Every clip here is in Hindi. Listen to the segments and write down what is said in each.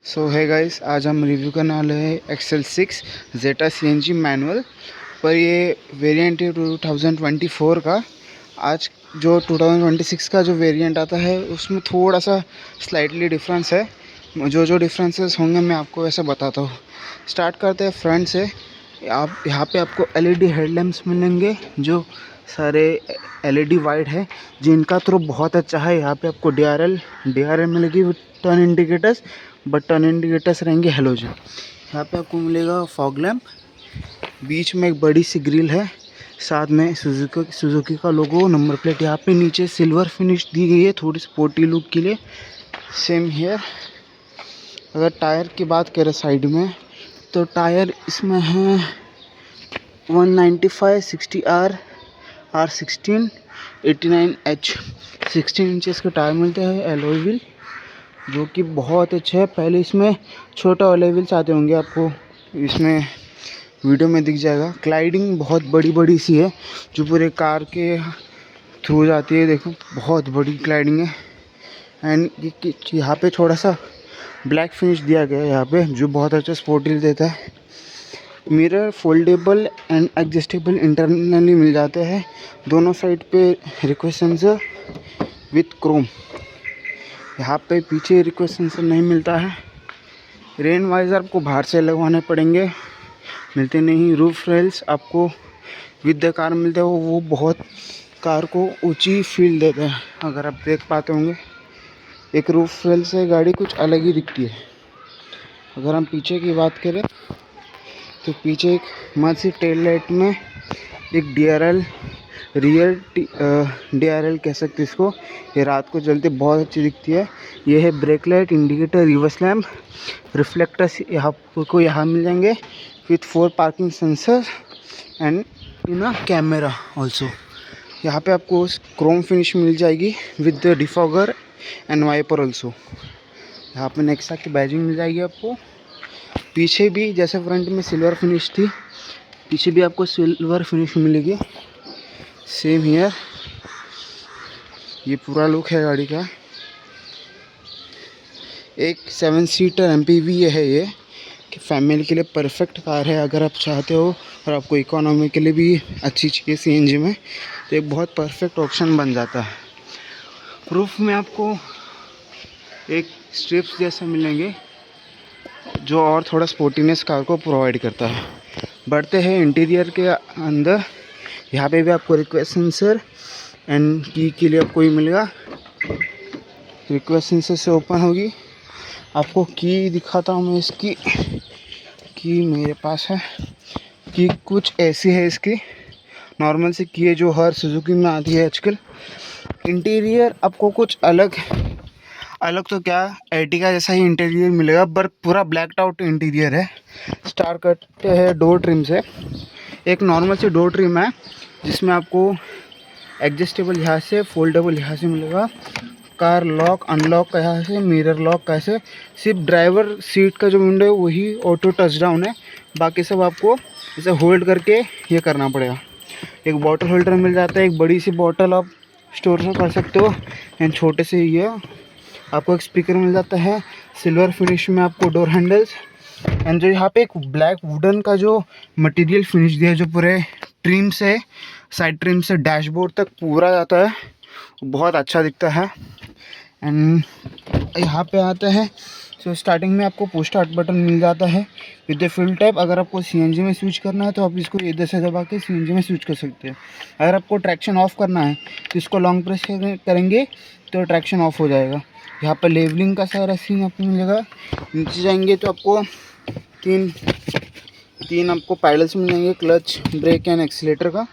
सो है गाइस, आज हम रिव्यू करने वाले हैं XL6 जेटा CNG मैनुअल। पर ये वेरिएंट है 2024 का। आज जो 2026 का जो वेरिएंट आता है उसमें थोड़ा सा स्लाइटली डिफरेंस है। जो डिफरेंसेस होंगे मैं आपको वैसे बताता हूँ। स्टार्ट करते हैं फ्रंट से। आप यहाँ पे आपको LED हेडलैम्प्स मिलेंगे जो सारे LED वाइट है, जिनका थ्रो बहुत अच्छा है। यहाँ पे आपको DRL मिलेगी with turn indicators, but turn indicators रहेंगे हेलोजन। यहाँ पे आपको मिलेगा फॉग लैम्प, बीच में एक बड़ी सी ग्रिल है, साथ में सुजुकी का लोगो, नंबर प्लेट। यहाँ पे नीचे सिल्वर फिनिश दी गई है थोड़ी स्पोर्टी लुक के लिए। Same here. अगर टायर की बात करें साइड में, तो टायर इसमें है 195 60R R16 89H 16 इंचेस के टायर मिलते हैं एलॉय व्हील, जो कि बहुत अच्छे है। पहले इसमें छोटा एलॉय व्हील्स आते होंगे, आपको इसमें वीडियो में दिख जाएगा। ग्लाइडिंग बहुत बड़ी सी है जो पूरे कार के थ्रू जाती है। देखो बहुत बड़ी ग्लाइडिंग है। एंड यहाँ पे थोड़ा सा ब्लैक फिनिश दिया गया है यहाँ पे, जो बहुत अच्छा स्पोर्टी देता है। Mirror foldable and adjustable internally मिल जाते हैं दोनों साइड पे। Request sensor with chrome. यहाँ पे पीछे रिक्वेस्ट सेंसर नहीं मिलता है। रेन वाइजर आपको बाहर से लगवाने पड़ेंगे, मिलते नहीं। रूफ रेल्स आपको विद द कार मिलते हैं, वो बहुत कार को ऊंची फील देते हैं। अगर आप देख पाते होंगे, एक रूफ रेल से गाड़ी कुछ अलग ही दिखती है। अगर हम पीछे की बात करें तो पीछे एक मस्त सी टेल लाइट में एक DRL DRL कह सकते इसको। ये रात को जलते बहुत अच्छी दिखती है। ये है brake light, indicator, reverse lamp, reflectors यहाँ मिल जाएंगे with 4 parking sensor and in a camera also. यहाँ पे आपको क्रोम फिनिश मिल जाएगी with the defogger and wiper also. यहाँ पे नेक्सा की बैजिंग मिल जाएगी आपको। पीछे भी जैसे फ्रंट में सिल्वर फिनिश थी, पीछे भी आपको सिल्वर फिनिश मिलेगी। Same here. ये पूरा लुक है गाड़ी का। एक 7 सीटर MPV है ये, कि फैमिली के लिए परफेक्ट कार है। अगर आप चाहते हो और आपको इकोनॉमी के लिए भी अच्छी चाहिए CNG में, तो एक बहुत परफेक्ट ऑप्शन बन जाता है। रूफ में आपको एक स्ट्रिप्स जैसे मिलेंगे, जो और थोड़ा स्पोर्टीनेस कार को प्रोवाइड करता है। बढ़ते हैं इंटीरियर के अंदर। यहाँ पे भी आपको रिक्वेस्ट सेंसर एंड की के लिए आपको ही मिलेगा। रिक्वेस्ट सेंसर से ओपन होगी। आपको की दिखाता हूँ मैं इसकी। की मेरे पास है। की कुछ ऐसी है इसकी, नॉर्मल सी की है जो हर सुजुकी में आती है आजकल। इंटीरियर आपको कुछ अलग तो क्या, एर्टिगा जैसा ही इंटीरियर मिलेगा, पर पूरा ब्लैकड आउट इंटीरियर है। स्टार करते हैं डोर ट्रिम से। एक नॉर्मल सी डोर ट्रिम है जिसमें आपको एडजस्टेबल यहाँ से, फोल्डेबल यहाँ से मिलेगा। कार लॉक अनलॉक का यहाँ से, मिरर लॉक का ऐसे। सिर्फ ड्राइवर सीट का जो विंडो है वही ऑटो टच डाउन है, बाकी सब आपको इसे होल्ड करके ये करना पड़ेगा। एक बॉटल होल्डर मिल जाता है, एक बड़ी सी बॉटल आप स्टोर में कर सकते हो। एंड छोटे से ये आपको एक स्पीकर मिल जाता है। सिल्वर फिनिश में आपको डोर हैंडल्स। एंड जो यहाँ पे एक ब्लैक वुडन का जो मटेरियल फिनिश दिया है, जो पूरे ट्रिम से, साइड ट्रिम से डैशबोर्ड तक पूरा जाता है, बहुत अच्छा दिखता है। एंड यहाँ पे आते हैं तो स्टार्टिंग में आपको पुश स्टार्ट बटन मिल जाता है विद द फुल टैप। अगर आपको CNG में स्विच करना है तो आप इसको इधर से दबा के CNG में स्विच कर सकते हैं। अगर आपको ट्रैक्शन ऑफ करना है तो इसको लॉन्ग प्रेस करेंगे तो ट्रैक्शन ऑफ हो जाएगा। यहाँ पर लेवलिंग का सारा सीन आपको मिलेगा। नीचे जाएंगे तो आपको तीन आपको पैडल्स मिल जाएंगे, क्लच, ब्रेक एंड एक्सीलेटर का।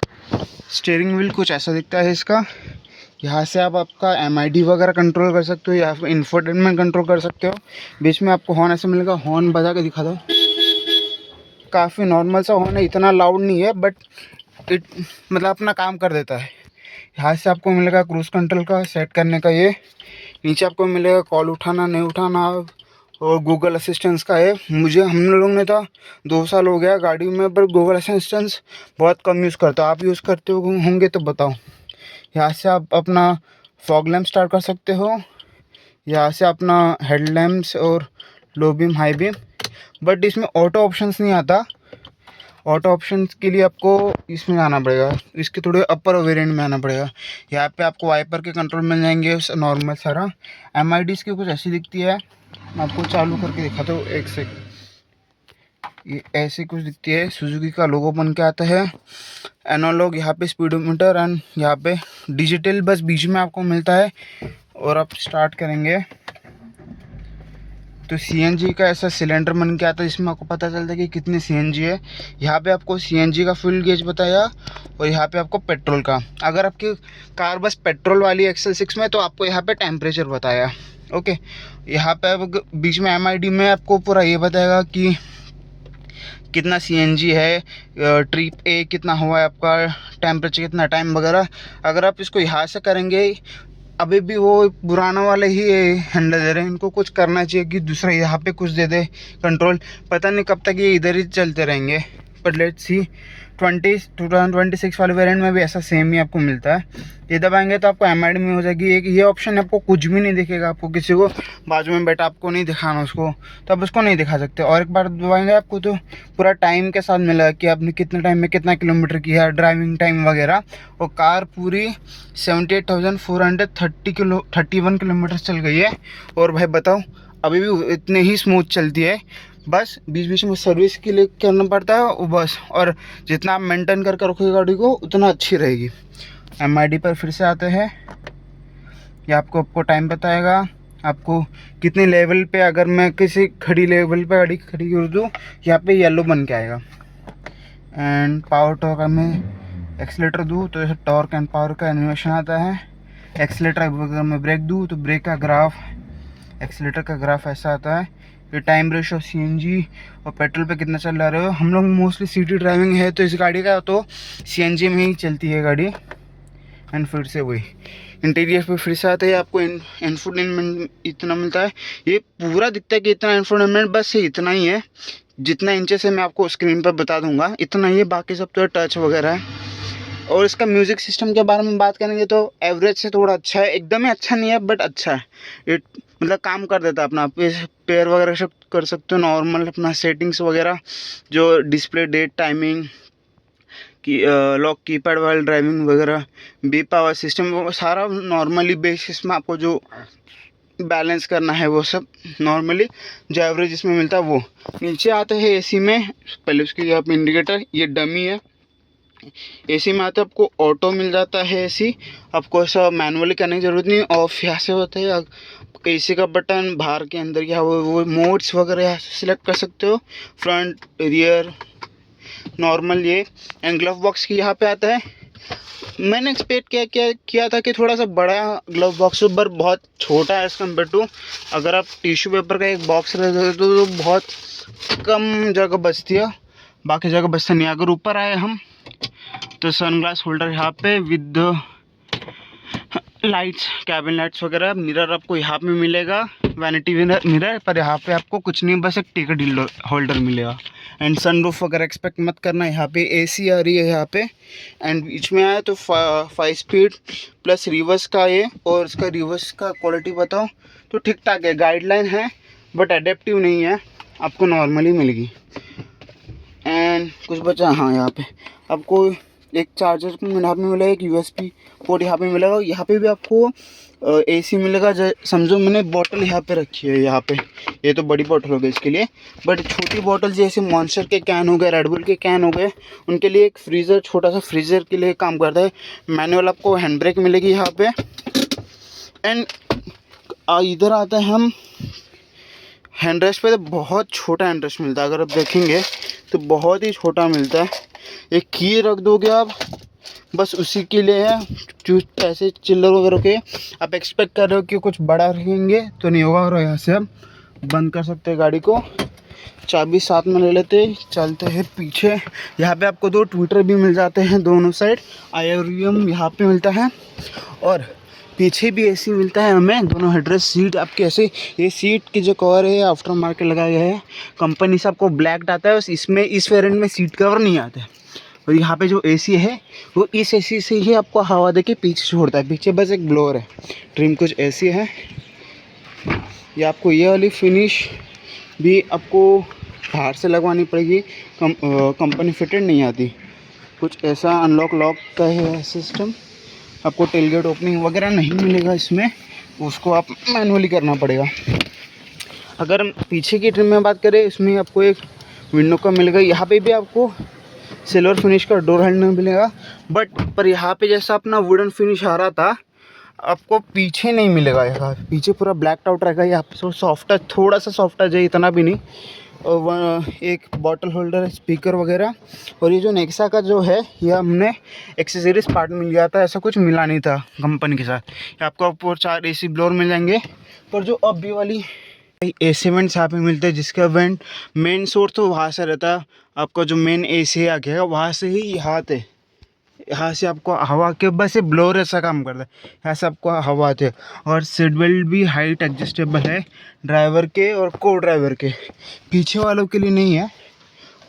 स्टीयरिंग व्हील कुछ ऐसा दिखता है इसका। यहाँ से आप आपका MID वगैरह कंट्रोल कर सकते हो, या फिर इंफोटेनमेंट कंट्रोल कर सकते हो। बीच में आपको हॉर्न ऐसे मिलेगा, हॉर्न बजा के दिखा दो। काफ़ी नॉर्मल सा हॉर्न है, इतना लाउड नहीं है, बट इट मतलब अपना काम कर देता है। यहाँ से आपको मिलेगा क्रूज़ कंट्रोल का सेट करने का। ये नीचे आपको मिलेगा कॉल उठाना नहीं उठाना, और गूगल असिस्टेंस का है। हम लोगों ने तो 2 साल हो गया गाड़ी में, पर गूगल असिस्टेंस बहुत कम यूज़ करता। आप यूज़ करते होंगे तो बताओ। यहाँ से आप अपना फॉग लैम्प स्टार्ट कर सकते हो। यहाँ से अपना हेडलैम्प्स और low beam, high beam, but इसमें ऑटो ऑप्शंस नहीं आता। ऑटो ऑप्शंस के लिए आपको इसमें आना पड़ेगा, इसके थोड़े अपर वेरिएंट में आना पड़ेगा। यहाँ पे आपको वाइपर के कंट्रोल मिल जाएंगे नॉर्मल सारा। MID इसकी कुछ ऐसी दिखती है, मैं आपको चालू करके दिखाता हूँ एक से। ये ऐसे कुछ दिखती है, सुजुकी का लोगो बन के आता है। एनालॉग यहाँ पे स्पीडोमीटर एंड यहाँ पे डिजिटल बस बीच में आपको मिलता है। और आप स्टार्ट करेंगे तो CNG का ऐसा सिलेंडर बन के आता है, इसमें आपको पता चलता है कि कितनी CNG है। यहाँ पे आपको CNG का फ्यूल गेज बताया और यहाँ पे आपको पेट्रोल का। अगर आपकी कार बस पेट्रोल वाली XL6 में तो आपको यहाँ पे टेम्परेचर बताया। ओके, यहाँ पे अब बीच में MID में आपको पूरा ये बताएगा कि कितना CNG है, ट्रिप A कितना हुआ है आपका, टेम्परेचर कितना, टाइम वगैरह। अगर आप इसको यहाँ से करेंगे, अभी भी वो पुराना वाले ही हैंडल दे रहे हैं, इनको कुछ करना चाहिए कि दूसरा यहाँ पे कुछ दे दे कंट्रोल। पता नहीं कब तक ये इधर ही चलते रहेंगे, पर लेट्स सी। 2026 वाले वेरिएंट में भी ऐसा सेम ही आपको मिलता है। ये दबाएंगे तो आपको MID में हो जाएगी एक ये ऑप्शन। आपको कुछ भी नहीं दिखेगा, आपको किसी को बाजू में बैठा आपको नहीं दिखाना उसको, तो आप उसको नहीं दिखा सकते। और एक बार दबाएंगे आपको तो पूरा टाइम के साथ मिलेगा कि आपने कितने टाइम में कितना किलोमीटर किया, ड्राइविंग टाइम वगैरह। और कार पूरी 78,431 किलोमीटर चल गई है। और भाई बताओ, अभी भी इतने ही स्मूथ चलती है, बस बीच बीच में सर्विस के लिए करना पड़ता है वो बस। और जितना आप मेंटेन करके रखोगे गाड़ी को उतना अच्छी रहेगी। MID पर फिर से आते हैं, ये आपको टाइम बताएगा, आपको कितने लेवल पे। अगर मैं किसी खड़ी लेवल पे गाड़ी खड़ी कर दूँ, यहाँ पे येलो बन के आएगा। एंड पावर टॉर्क में एक्सीलेटर दूँ तो जैसे टॉर्क एंड पावर का एनिमेशन आता है। एक्सीलेटर अगर मैं ब्रेक दूँ तो ब्रेक का ग्राफ, एक्सीलेटर का ग्राफ ऐसा आता है। ये टाइम रेशो CNG और पेट्रोल पे कितना चल रहा है। हम लोग मोस्टली सिटी ड्राइविंग है तो इस गाड़ी का तो CNG में ही चलती है गाड़ी। एंड फिर से वही इंटीरियर पे फिर से आते हैं, आपको इंफोटेनमेंट इतना मिलता है। ये पूरा दिखता है कि इतना इंफोटेनमेंट, बस इतना ही है। जितना इंचेस है मैं आपको स्क्रीन पर बता दूंगा, इतना ही है। बाकी सब तो टच वगैरह है। और इसका म्यूज़िक सिस्टम के बारे में बात करेंगे तो एवरेज से थोड़ा अच्छा है, एकदम ही अच्छा नहीं है बट अच्छा है। ये मतलब काम कर देता है अपना, पेयर वगैरह सब कर सकते हो नॉर्मल अपना सेटिंग्स वगैरह, जो डिस्प्ले डेट टाइमिंग की, लॉक कीपैड वाले ड्राइविंग वगैरह, बी पावर सिस्टम, वो सारा नॉर्मली बेसिस में आपको जो बैलेंस करना है वो सब नॉर्मली जो एवरेज इसमें मिलता है वो। नीचे आते हैं AC में, पहले उसके यहाँ पे इंडिकेटर, ये डमी है। AC में आते आपको ऑटो मिल जाता है AC, आपको ऐसा मैनुअली करने की ज़रूरत नहीं। ऑफ यहाँ से होता है, AC का बटन बाहर के अंदर क्या वो मोड्स वगैरह यहाँ से सिलेक्ट कर सकते हो, फ्रंट रियर नॉर्मल ये। एंड ग्लव बॉक्स की यहाँ पे आता है। मैंने एक्सपेक्ट किया था कि थोड़ा सा बड़ा ग्लव बॉक्स, पर बहुत छोटा है एज़ कम्पेयर टू। अगर आप टिश्यू पेपर का एक बॉक्स रख देते तो बहुत कम जगह बचती है, बाकी जगह बचता नहीं। अगर ऊपर आए हम तो सनग्लास होल्डर यहाँ पे विद लाइट्स, कैबिन लाइट्स वगैरह। मिरर आपको यहाँ पे मिलेगा, वैनिटी मिरर, पर यहाँ पे आपको कुछ नहीं, बस एक टिकट होल्डर मिलेगा। एंड सनरूफ वगैरह एक्सपेक्ट मत करना। यहाँ पे AC आ रही है यहाँ पे। एंड बीच में आया तो 5 स्पीड प्लस रिवर्स का ये। और इसका रिवर्स का क्वालिटी बताओ तो ठीक ठाक है, गाइडलाइन है बट एडेप्टिव नहीं है, आपको नॉर्मली मिलेगी। एंड कुछ बचा, हाँ यहाँ पे आपको एक चार्जर यहाँ पे मिलेगा, एक USB पोर्ट यहाँ पे मिलेगा। यहाँ पे भी आपको AC मिलेगा। समझो मैंने बॉटल यहाँ पे रखी है, यहाँ पे ये तो बड़ी बॉटल हो गई इसके लिए, बट छोटी बॉटल जैसे मॉन्स्टर के कैन हो गए, रेडबुल के कैन हो गए, उनके लिए एक फ्रीज़र, छोटा सा फ्रीज़र के लिए काम करता है। मैनुअल आपको हैंड ब्रेक मिलेगी यहाँ पे। एंड इधर आता है हम हैंड रेस्ट पे, तो बहुत छोटा हैंड रेस्ट मिलता है। अगर आप देखेंगे तो बहुत ही छोटा मिलता है। एक की रख दोगे आप, बस उसी के लिए है। जो पैसे चिल्लर वगैरह के आप एक्सपेक्ट कर रहे हो कि कुछ बड़ा रखेंगे तो नहीं होगा। और यहाँ से हम बंद कर सकते हैं गाड़ी को, चाबी साथ में ले लेते, चलते हैं पीछे। यहाँ पे आपको 2 ट्विटर भी मिल जाते हैं दोनों साइड। आयोरियम यहाँ पे मिलता है और पीछे भी AC मिलता है हमें। दोनों हेडरेस्ट, सीट आपके ऐसे, ये सीट की जो कवर है आफ्टर मार्केट लगाया गया है कंपनी से, आपको ब्लैक आता है। इसमें इस वेरिएंट में सीट कवर नहीं आता है। और यहाँ पे जो AC है वो इस AC से ही आपको हवा देके पीछे छोड़ता है। पीछे बस एक ब्लोअर है, ट्रिम कुछ ऐसी है। ये आपको ये वाली फिनिश भी आपको बाहर से लगवानी पड़ेगी, कंपनी फिटेड नहीं आती। कुछ ऐसा अनलॉक लॉक का है सिस्टम, आपको टेलगेट ओपनिंग वगैरह नहीं मिलेगा इसमें, उसको आप मैनुअली करना पड़ेगा। अगर हम पीछे की ट्रिम में बात करें, इसमें आपको एक विंडो का मिलेगा, यहाँ पे भी आपको सिल्वर फिनिश का डोर हैंडल मिलेगा, पर यहाँ पे जैसा अपना वुडन फिनिश आ रहा था, आपको पीछे नहीं मिलेगा। यहाँ पीछे पूरा ब्लैक आउट रहेगा, यहाँ पे सॉफ्ट टच, थोड़ा सा सॉफ्ट टच है, इतना भी नहीं। और एक बॉटल होल्डर, स्पीकर वगैरह। और ये जो नेक्सा का जो है, ये हमने एक्सेसरीज पार्ट मिल गया था, ऐसा कुछ मिला नहीं था कंपनी के साथ। आपको ऊपर 4 AC ब्लोअर मिल जाएंगे, पर जो अभी वाली AC वेंट्स यहाँ पे मिलते हैं, जिसका वेंट मेन सोर्स तो वहाँ से रहता है। आपका जो मेन AC आ गया वहाँ से ही यहाँ से आपको हवा के बस ये ब्लोअर ऐसा काम करता है, यहाँ से आपको हवा आती है। और सीट बेल्ट भी हाइट एडजस्टेबल है, ड्राइवर के और को ड्राइवर के, पीछे वालों के लिए नहीं है।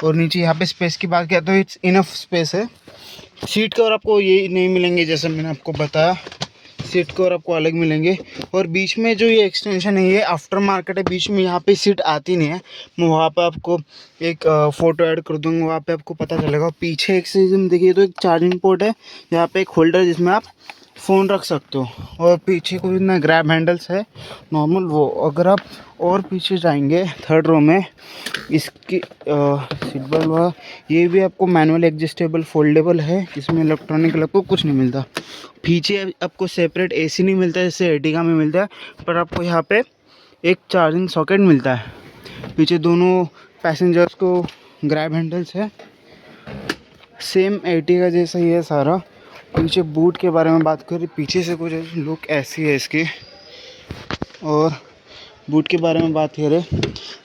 और नीचे यहाँ पे स्पेस की बात किया तो इट्स इनफ स्पेस है। सीट कवर आपको ये नहीं मिलेंगे, जैसे मैंने आपको बताया, सीट कवर आपको अलग मिलेंगे। और बीच में जो ये एक्सटेंशन है, ये आफ्टर मार्केट है, बीच में यहाँ पे सीट आती नहीं है। मैं वहाँ पे आपको एक फ़ोटो ऐड कर दूँगा, वहाँ पे आपको पता चलेगा। पीछे एक सिस्टम देखिए तो एक चार्जिंग पोर्ट है, यहाँ पे एक होल्डर है जिसमें आप फ़ोन रख सकते हो। और पीछे कोई ना ग्रैब हैंडल्स है नॉर्मल वो। अगर आप और पीछे जाएंगे 3rd रो में, इसकी सीट बेल्ट हुआ, ये भी आपको मैनुअल एडजस्टेबल फोल्डेबल है, इसमें इलेक्ट्रॉनिक आपको कुछ नहीं मिलता। पीछे आपको सेपरेट AC नहीं मिलता जैसे एर्टिगा में मिलता है, पर आपको यहाँ पे एक चार्जिंग सॉकेट मिलता है। पीछे दोनों पैसेंजर्स को ग्रैब हैंडल्स है, सेम एर्टिगा जैसा ही है सारा। पीछे बूट के बारे में बात करें, पीछे से कुछ लुक ऐसी है इसकी। और बूट के बारे में बात करें,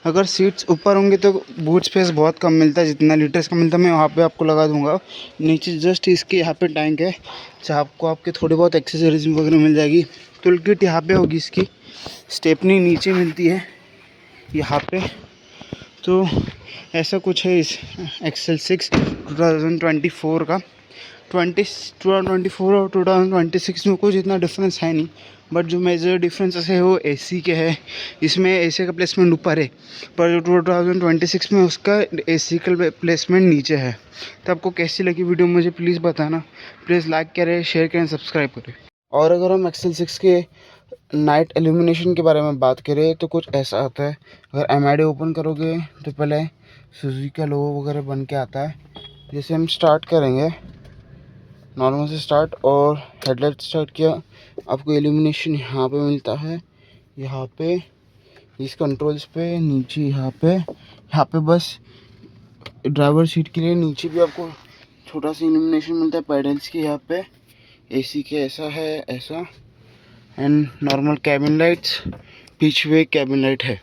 अगर सीट्स ऊपर होंगे तो बूट स्पेस बहुत कम मिलता है, जितना लीटर्स का मिलता है मैं वहाँ पे आपको लगा दूंगा। नीचे जस्ट इसके यहाँ पे टैंक है, जहाँ आपको आपके थोड़ी बहुत एक्सेसरीज वगैरह मिल जाएगी। टूल किट यहाँ पे होगी, इसकी स्टेपनी नीचे मिलती है यहाँ पे। तो ऐसा कुछ है इस XL6 2024 का। 2024 और 2026 में कुछ इतना डिफरेंस है नहीं, बट जो मेजर डिफरेंसेस है वो AC के है। इसमें AC का प्लेसमेंट ऊपर है, पर जो 2026 में उसका AC का प्लेसमेंट नीचे है। तो आपको कैसी लगी वीडियो मुझे प्लीज़ बताना। प्लीज़ लाइक करें, शेयर करें, सब्सक्राइब करें। और अगर हम XL6 के नाइट एल्यूमिनेशन के बारे में बात करें तो कुछ ऐसा आता है। अगर MID ओपन करोगे तो पहले सुजुकी का लोगो वगैरह बन के आता है। जैसे हम स्टार्ट करेंगे नॉर्मल से स्टार्ट, और हेडलाइट स्टार्ट किया, आपको एल्यूमिनेशन यहाँ पे मिलता है, यहाँ पे इस कंट्रोल्स पे नीचे, यहाँ पे बस ड्राइवर सीट के लिए नीचे भी आपको छोटा सा एल्यूमिनेशन मिलता है पैडल्स के यहाँ पे। AC के ऐसा है, ऐसा। एंड नॉर्मल कैबिन लाइट्स, बीच में कैबिन लाइट है।